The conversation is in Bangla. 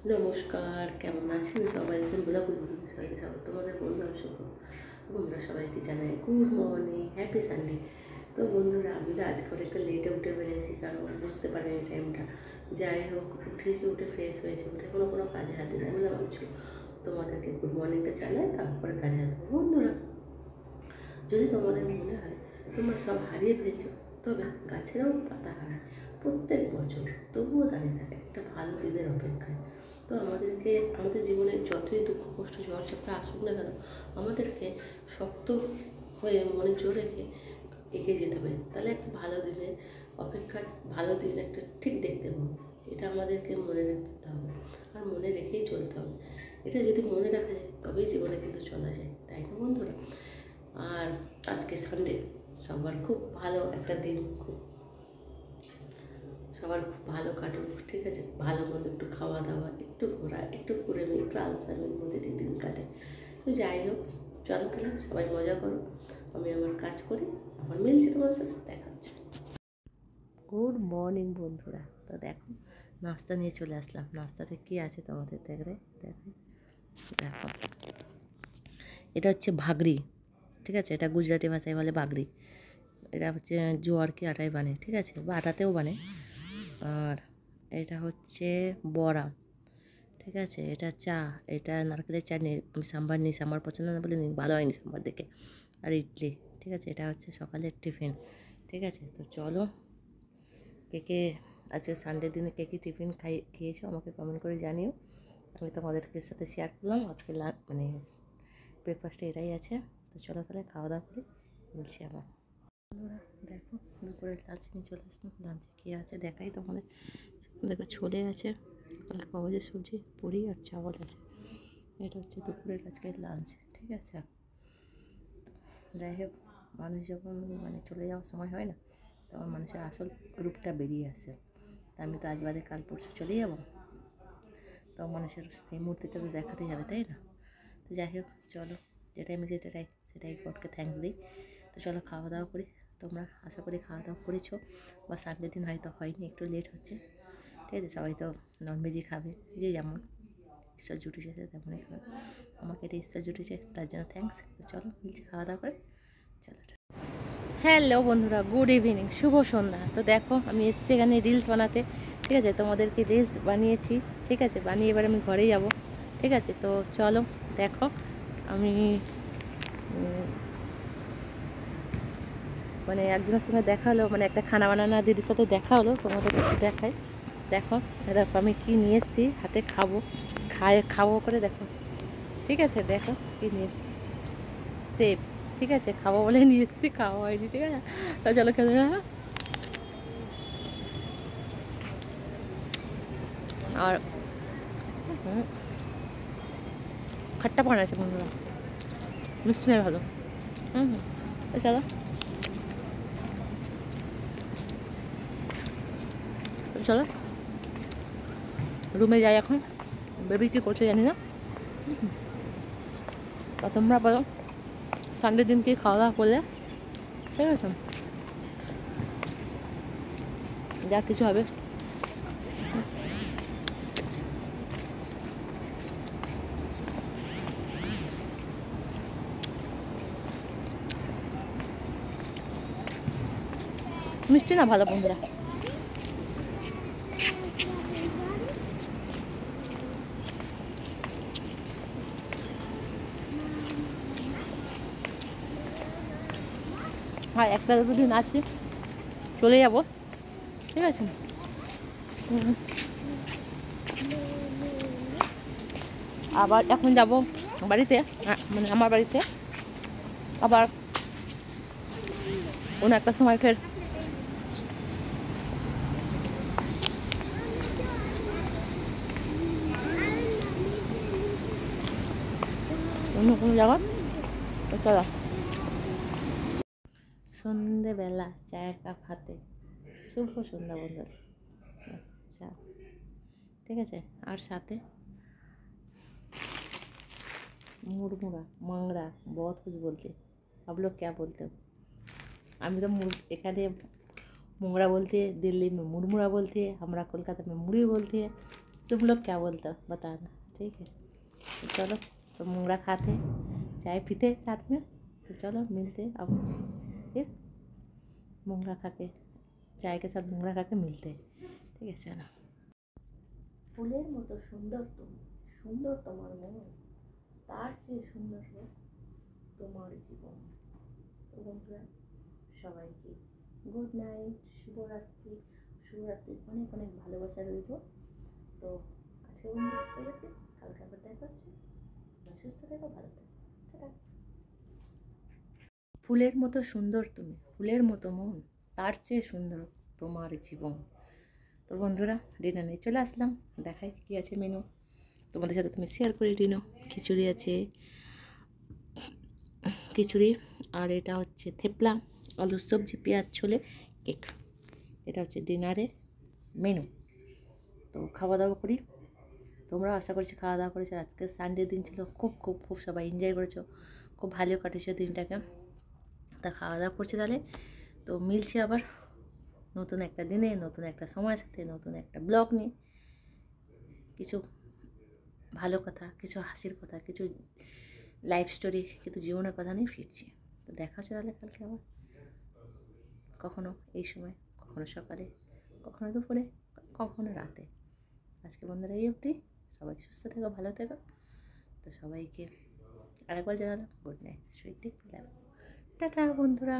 নমস্কার, কেমন আছেন সবাই? সিম্পলা কুইজে সবাইকে স্বাগত। তোমাদের বন্ধু আমি শুভ। বন্ধুরা সবাইকে জানাই গুড মর্নিং, হ্যাপি সানডে। তো বন্ধুরা আমি তো আজকে একটু লেটে উঠে বেরিয়েছি, কারণ বুঝতে পারিনি টাইমটা। যাই হোক, উঠেছি, উঠে ফ্রেশ হয়েছি, উঠে কোনো কাজে হাত দিই। আমি ভাবছি তোমাদেরকে গুড মর্নিংটা জানাই, তারপরে কাজে হাত দেবো। বন্ধুরা, যদি তোমাদের মনে হয় তোমরা সব হারিয়ে ফেলছো, তবে গাছেরাও পাতা হারায় প্রত্যেক বছর, তবুও দাঁড়িয়ে থাকে একটা ভালো দিনের অপেক্ষায়। তো আমাদেরকে আমাদের জীবনে যতই দুঃখ কষ্ট ঝড় ঝাপটা আসুক না কেন, আমাদেরকে শক্ত হয়ে মনে জোর রেখে এগিয়ে যেতে হবে। তাহলে একটা ভালো দিনের অপেক্ষায় ভালো দিন একটা ঠিক দেখতে পাবো। এটা আমাদেরকে মনে রাখতে হবে, আর মনে রেখেই চলতে হবে। এটা যদি মনে রাখা যায় তবেই জীবনে কিন্তু চলা যায়, তাই না বন্ধুরা? আর আজকে সানডে, সবার খুব ভালো একটা দিন, সবার খুব ভালো কাটুক, ঠিক আছে? ভালো মন্দ একটু খাওয়া দাওয়া, একটু ঘোরা, একটু ঘুরে নিই, একটু আলসামের মধ্যে দিন কাটে। তো যাই হোক, চলো তাহলে সবাই মজা করো, আমি আমার কাজ করি, আবার মিলছি তোমার সাথে, দেখা হচ্ছে। গুড মর্নিং বন্ধুরা। তো দেখো, নাস্তা নিয়ে চলে আসলাম। নাস্তাতে কী আছে তোমাদের দেখো, এটা হচ্ছে ভাগরি, ঠিক আছে? এটা গুজরাটি ভাষায় বলে বাগরি। এটা হচ্ছে জোয়ার কি আটায় বানে, ঠিক আছে, বা আটাতেও বানে। আর এটা হচ্ছে বড়া, ঠিক আছে। এটা চা, এটা নারকেলের চা নিয়ে আমি সাম্বার নিই, সাম্বার পছন্দ না বলে নিই, ভালো হয়নি সাম্বার দেখে। আর ইডলি, ঠিক আছে। এটা হচ্ছে সকালের টিফিন, ঠিক আছে। তো চলো, কে কে আজকে সানডের দিনে কে কী টিফিন খেয়েছো আমাকে কমেন্ট করে জানিও। আমি তোমাদেরকে সাথে শেয়ার করলাম আজকে মানে ব্রেকফাস্টে এটাই আছে। তো চলো তাহলে খাওয়া দাওয়া করে বলছি আবার। বন্ধুরা দেখো, দুপুরের লাঞ্চ নিয়ে চলে আসলাম। লাঞ্চে কী আছে দেখাই তোমাদের। দেখো, ছোলে আছে, কালকে পাওয়া সুজি, পুরি আর চাওয়াল আছে। এটা হচ্ছে দুপুরের আজকের লাঞ্চ, ঠিক আছে। যাই হোক, মানুষ যখন মানে চলে যাওয়ার সময় হয় না, তখন মানুষের আসল রূপটা বেরিয়ে আসে। তা আমি তো আজ বাদে কাল পরশু চলে যাবো, তো মানুষের এই মুহূর্তটা তো দেখাতেই হবে, তাই না? তো যাই হোক, চলো, যেটাই আমি সেটাই গডকে থ্যাঙ্কস দিই। তো চলো খাওয়া দাওয়া করি। তোমরা আশা করি খাওয়া দাওয়া করেছো, বা সানডে দিন হয়তো হয়নি, একটু লেট হচ্ছে, ঠিক আছে। সবাই তো ননভেজই খাবে, যে যেমন ঈশ্বর জুটেছে সে তেমনই খাবে। আমাকে এটা ঈশ্বর জুটেছে, তার জন্য থ্যাঙ্কস। তো চলো মিলছে খাওয়া দাওয়া করে, চলো। হ্যালো বন্ধুরা, গুড ইভিনিং, শুভ সন্ধ্যা। তো দেখো, আমি এসেছি এখানে রিলস বানাতে, ঠিক আছে। তোমাদেরকে রিলস বানিয়েছি, ঠিক আছে, বানিয়ে এবার আমি ঘরে যাব, ঠিক আছে। তো চলো দেখো, আমি মানে একজনের সঙ্গে দেখা হলো, মানে একটা খানা বানানো দিদির সাথে দেখা হলো, তোমাদের দেখাই। দেখো, দেখো আমি কী নিয়ে এসেছি, হাতে খাবো করে দেখো, ঠিক আছে। দেখো কী নিয়ে এসেছি, সেব, ঠিক আছে। খাবো বলে নিয়ে এসেছি, খাওয়া হয়নি, ঠিক আছে। তা চলো খেতে। আর খট্টা পান আছে বন্ধুরা, মিষ্টি নেই ভালো। তো চলো, চলো রুমে যাই এখন। বেবি কী করছে জানি না। তা তোমরা বলো, সানডে দিন কি খাওয়া দাওয়া করলে, ঠিক আছে? যা কিছু হবে। মিষ্টি না ভালো বন্ধুরা। আর একটা দুটো দিন আছে, চলে যাব, ঠিক আছে। আবার এখন যাব বাড়িতে, মানে আমার বাড়িতে। আবার কোনো একটা সময় ফের অন্য কোনো জায়গা। তো চলো, সন্ধেবেলা চায়ের কাপ হাতে, শুভ সন্ধ্যা বন্ধুরা। আচ্ছা, ঠিক আছে। আর সাথে मुरमुरा मंगरा बहुत कुछ बोलते, आप लोग क्या बोलते हो? আমি তো এখানে मुंगरा बोलते हैं, दिल्ली में मुरमुरा बोलते हैं, हमारा कोलकाता में मुड़ी बोलते हैं, तुम लोग क्या बोलते हो बताना, ठीक है। तो चलो, तो मोंगरा खाते चाय पीते साथ में। तो चलो मिलते अब, ठीक, मोंगरा खा के, चाय के साथ मोंगरा खा के मिलते, ठीक है। चलो। ফুলের মতো সুন্দর তুমি, সুন্দর তোমার মন, তার চেয়ে সুন্দর হোক তোমার জীবন। তো বন্ধুরা, সবাইকে গুড নাইট, শুভরাত্রি। শুভরাত্রির অনেক অনেক ভালোবাসা রইল। তো আজকে বন্ধু হয়ে গেছে, কালকে আবার দেখা হচ্ছে। সুস্থ থেকো, ভালো থেকো, টাটা। ফুলের মতো সুন্দর তুমি, ফুলের মতো মন, তার চেয়ে সুন্দর তোমার জীবন। তো বন্ধুরা, ডিনার নিয়ে চলে আসলাম, দেখাই কী আছে মেনু তোমাদের সাথে, তুমি শেয়ার করে ডিনো। খিচুড়ি আছে, খিচুড়ি, আর এটা হচ্ছে থেপলা, আলুর সবজি, পেঁয়াজ, ছোলে, কেক। এটা হচ্ছে ডিনারে মেনু। তো খাওয়া দাওয়া করি, তোমরা আশা করছি খাওয়া দাওয়া করেছো। আজকে সানডে দিন ছিল, খুব খুব খুব সবাই এনজয় করেছো, খুব ভালো কাটিয়েছো দিনটাকে। তা খাওয়া দাওয়া করছি তাহলে। তো মিলছি আবার নতুন একটা দিনে, নতুন একটা সময়ের সাথে, নতুন একটা ব্লগ নিয়ে। কিছু ভালো কথা, কিছু হাসির কথা, কিছু লাইফ স্টোরি, কিছু জীবনের কথা নিয়ে ফিরছি। তো দেখা হচ্ছে তাহলে কালকে আবার, কখনো এই সময়, কখনো সকালে, কখনো দুপুরে, কখনো রাতে। আজকে বন্ধুরা এই অবধি, সবাই সুস্থ থেকো, ভালো থেকো। তো সবাইকে আরেকবার জানালাম good night, sweet dream, tata বন্ধুরা।